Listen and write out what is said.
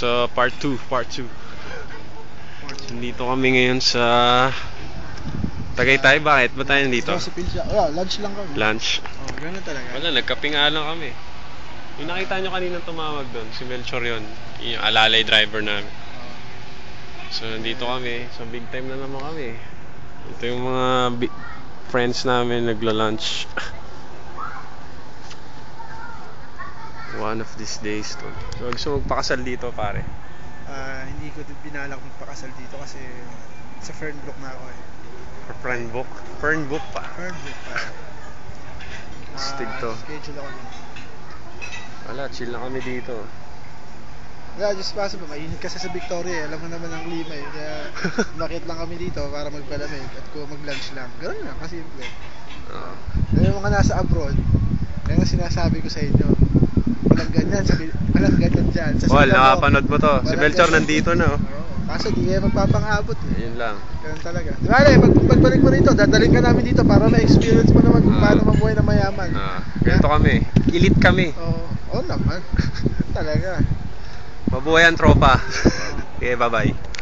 sa part 2. Dito kami ngayon sa Tagaytay. Bakit? Ba't tayo nandito? Lunch lang kami. Lunch? Oh, gano'n talaga. Wala, nagkape nga lang kami. Yung nakita nyo kanina tumawag doon, si Melchor yun. Yung alalay driver namin. So nandito kami, so big time na naman kami. Ito yung mga friends namin nagla-lunch. One of these days to. So gusto magpakasal dito pare? Hindi ko din binalak magpakasal dito kasi sa Fernbrook na ako eh. Fernbrook? Fernbrook pa? Fernbrook pa. Stig to. Schedule ako din. Wala, chill na kami dito. Wala, just possible. Mainit kasi sa Victoria eh. Alam mo naman ang klima eh. Kaya bakit lang kami dito para magpalamig at kung mag-lunch lang. Gano'n lang, kasimple. Yung mga nasa abroad, kaya nga sinasabi ko sa inyo, walang ganyan dyan. Paul, nakapanood mo to. Si Melchor nandito na. Kaso di kayo magpapangabot eh. Yun lang. Ganun talaga. Di ba pagbalik mo rito, dadaling ka namin dito para ma-experience mo naman kung paano mabuhay na mayaman. Ganito kami. Elite kami. Oo naman. Talaga. Mabuhay ang tropa. Okay, bye-bye.